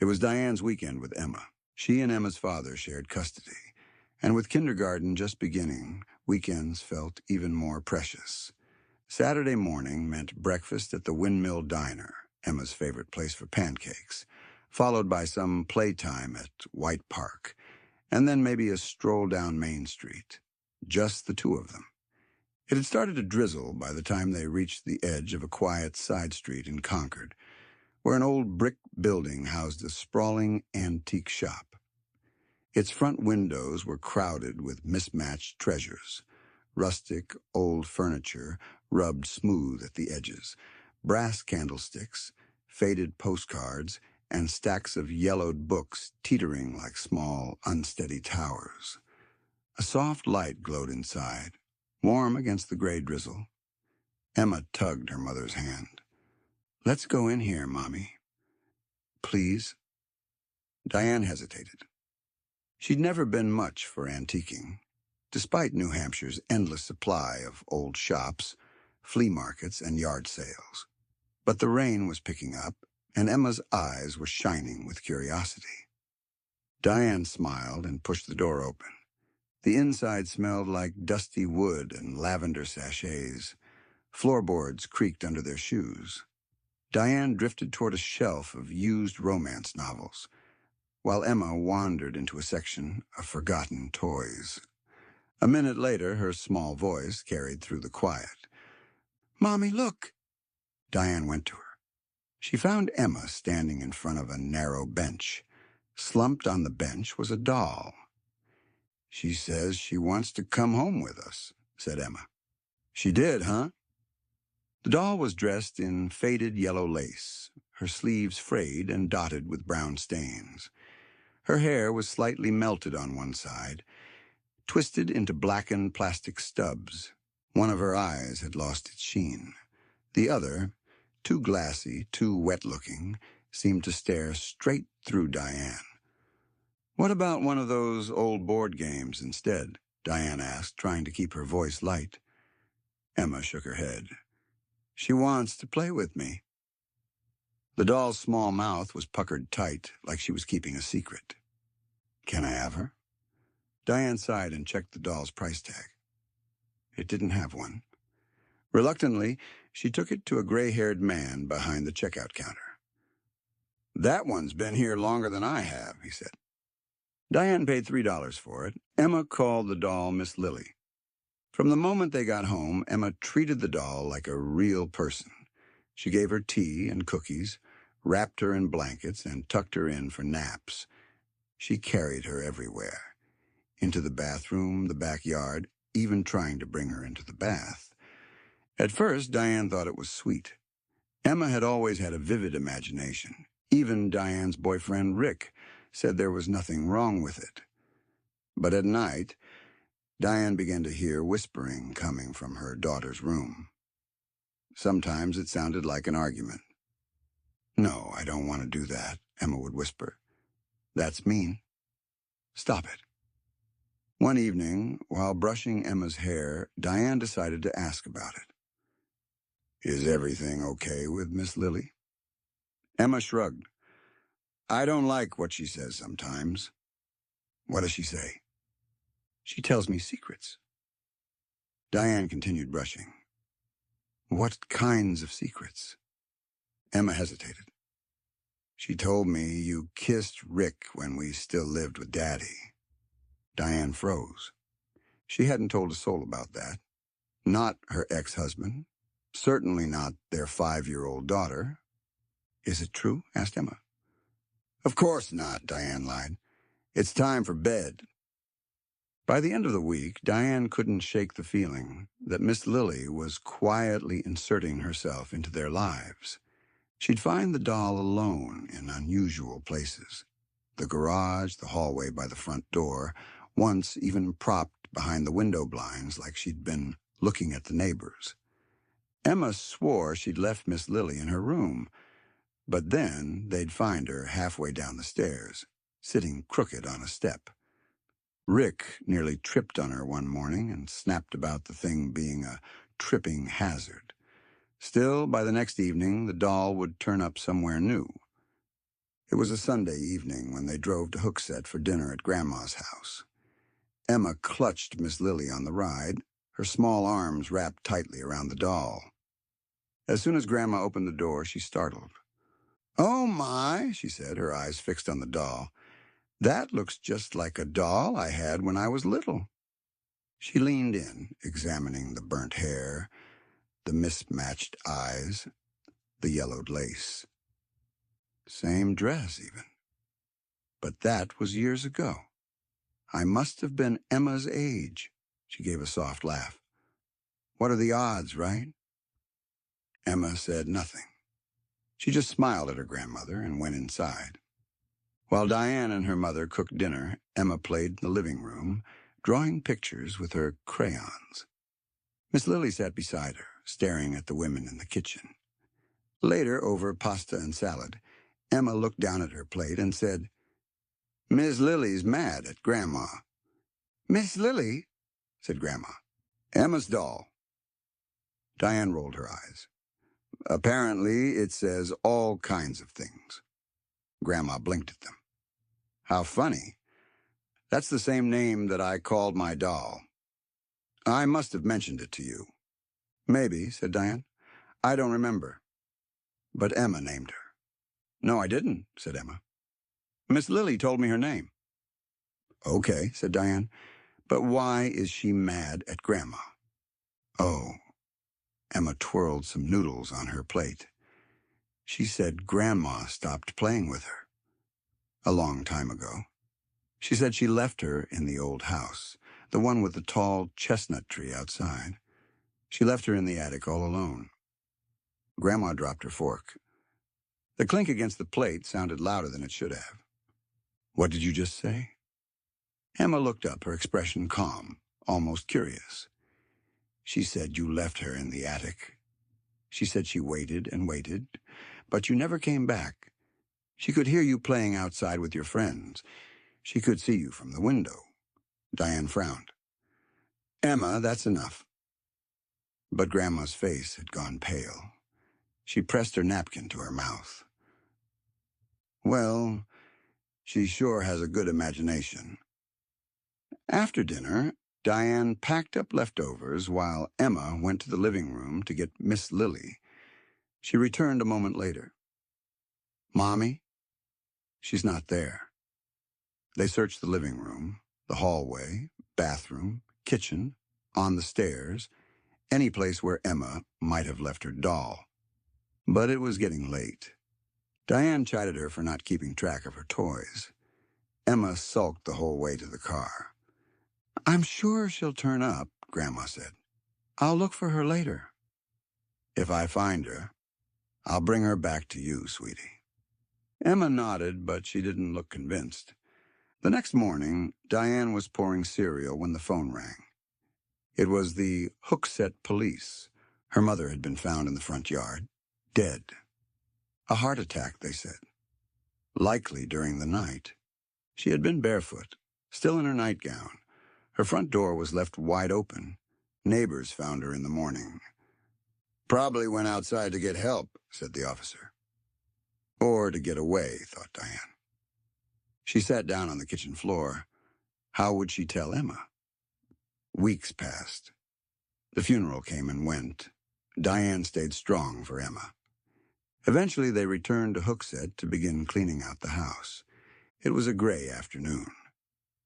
It was Diane's weekend with Emma. She and Emma's father shared custody, and with kindergarten just beginning, weekends felt even more precious. Saturday morning meant breakfast at the Windmill Diner, Emma's favorite place for pancakes, followed by some playtime at White Park, and then maybe a stroll down Main Street. Just the two of them. It had started to drizzle by the time they reached the edge of a quiet side street in Concord, where an old brick building housed a sprawling antique shop. Its front windows were crowded with mismatched treasures, rustic, old furniture rubbed smooth at the edges, brass candlesticks, faded postcards, and stacks of yellowed books teetering like small, unsteady towers. A soft light glowed inside, warm against the gray drizzle. Emma tugged her mother's hand. "Let's go in here, Mommy." "Please?" Diane hesitated. She'd never been much for antiquing, despite New Hampshire's endless supply of old shops, flea markets, and yard sales. But the rain was picking up, and Emma's eyes were shining with curiosity. Diane smiled and pushed the door open. The inside smelled like dusty wood and lavender sachets. Floorboards creaked under their shoes. Diane drifted toward a shelf of used romance novels, while Emma wandered into a section of forgotten toys. A minute later, her small voice carried through the quiet. "Mommy, look!" Diane went to her. She found Emma standing in front of a narrow bench. Slumped on the bench was a doll. "She says she wants to come home with us," said Emma. "She did, huh?" The doll was dressed in faded yellow lace, her sleeves frayed and dotted with brown stains. Her hair was slightly melted on one side, twisted into blackened plastic stubs. One of her eyes had lost its sheen. The other, too glassy, too wet-looking, seemed to stare straight through Diane. "What about one of those old board games instead?" Diane asked, trying to keep her voice light. Emma shook her head. "She wants to play with me." The doll's small mouth was puckered tight, like she was keeping a secret. "Can I have her?" Diane sighed and checked the doll's price tag. It didn't have one. Reluctantly, she took it to a gray-haired man behind the checkout counter. "That one's been here longer than I have," he said. Diane paid $3 for it. Emma called the doll Miss Lily. From the moment they got home, Emma treated the doll like a real person. She gave her tea and cookies, wrapped her in blankets, and tucked her in for naps. She carried her everywhere. Into the bathroom, the backyard, even trying to bring her into the bath. At first, Diane thought it was sweet. Emma had always had a vivid imagination. Even Diane's boyfriend, Rick, said there was nothing wrong with it. But at night, Diane began to hear whispering coming from her daughter's room. Sometimes it sounded like an argument. "No, I don't want to do that," Emma would whisper. "That's mean. Stop it." One evening, while brushing Emma's hair, Diane decided to ask about it. "Is everything okay with Miss Lily?" Emma shrugged. "I don't like what she says sometimes." "What does she say?" "She tells me secrets." Diane continued brushing. "What kinds of secrets?" Emma hesitated. "She told me you kissed Rick when we still lived with Daddy." Diane froze. She hadn't told a soul about that. Not her ex-husband. Certainly not their 5-year-old daughter. "Is it true?" asked Emma. "Of course not," Diane lied. "It's time for bed." By the end of the week, Diane couldn't shake the feeling that Miss Lily was quietly inserting herself into their lives. She'd find the doll alone in unusual places. The garage, the hallway by the front door, once even propped behind the window blinds like she'd been looking at the neighbors. Emma swore she'd left Miss Lily in her room, but then they'd find her halfway down the stairs, sitting crooked on a step. Rick nearly tripped on her one morning and snapped about the thing being a tripping hazard. Still, by the next evening, the doll would turn up somewhere new. It was a Sunday evening when they drove to Hooksett for dinner at Grandma's house. Emma clutched Miss Lily on the ride, her small arms wrapped tightly around the doll. As soon as Grandma opened the door, she startled. "Oh, my," she said, her eyes fixed on the doll. "That looks just like a doll I had when I was little." She leaned in, examining the burnt hair, the mismatched eyes, the yellowed lace. Same dress, even. But that was years ago. I must have been Emma's age. She gave a soft laugh. "What are the odds, right?" Emma said nothing. She just smiled at her grandmother and went inside. While Diane and her mother cooked dinner, Emma played in the living room, drawing pictures with her crayons. Miss Lily sat beside her, staring at the women in the kitchen. Later, over pasta and salad, Emma looked down at her plate and said, "Miss Lily's mad at Grandma." "Miss Lily?" said Grandma. "Emma's doll." Diane rolled her eyes. "Apparently, it says all kinds of things." Grandma blinked at them. "How funny. That's the same name that I called my doll. I must have mentioned it to you." "Maybe," said Diane. "I don't remember." "But Emma named her." "No, I didn't," said Emma. "Miss Lily told me her name." "Okay," said Diane. "But why is she mad at Grandma?" "Oh." Emma twirled some noodles on her plate. "She said Grandma stopped playing with her. A long time ago. She said she left her in the old house, the one with the tall chestnut tree outside. She left her in the attic all alone." Grandma dropped her fork. The clink against the plate sounded louder than it should have. "What did you just say?" Emma looked up, her expression calm, almost curious. "She said you left her in the attic. She said she waited and waited, but you never came back. She could hear you playing outside with your friends. She could see you from the window." Diane frowned. "Emma, that's enough." But Grandma's face had gone pale. She pressed her napkin to her mouth. "Well, she sure has a good imagination." After dinner, Diane packed up leftovers while Emma went to the living room to get Miss Lily. She returned a moment later. "Mommy?" "She's not there." They searched the living room, the hallway, bathroom, kitchen, on the stairs, any place where Emma might have left her doll. But it was getting late. Diane chided her for not keeping track of her toys. Emma sulked the whole way to the car. "I'm sure she'll turn up," Grandma said. "I'll look for her later." "If I find her, I'll bring her back to you, sweetie." Emma nodded, but she didn't look convinced. The next morning, Diane was pouring cereal when the phone rang. It was the Hooksett police. Her mother had been found in the front yard, dead. A heart attack, they said. Likely during the night. She had been barefoot, still in her nightgown. Her front door was left wide open. Neighbors found her in the morning. "Probably went outside to get help," said the officer. Or to get away, thought Diane. She sat down on the kitchen floor. How would she tell Emma? Weeks passed. The funeral came and went. Diane stayed strong for Emma. Eventually they returned to Hooksett to begin cleaning out the house. It was a gray afternoon.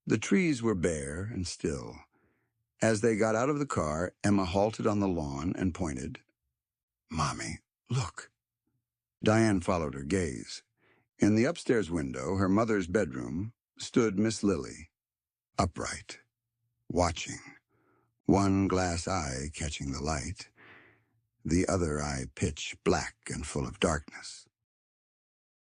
The trees were bare and still. As they got out of the car, Emma halted on the lawn and pointed. "Mommy, look." Diane followed her gaze. In the upstairs window, her mother's bedroom, stood Miss Lily, upright, watching, one glass eye catching the light, the other eye pitch black and full of darkness.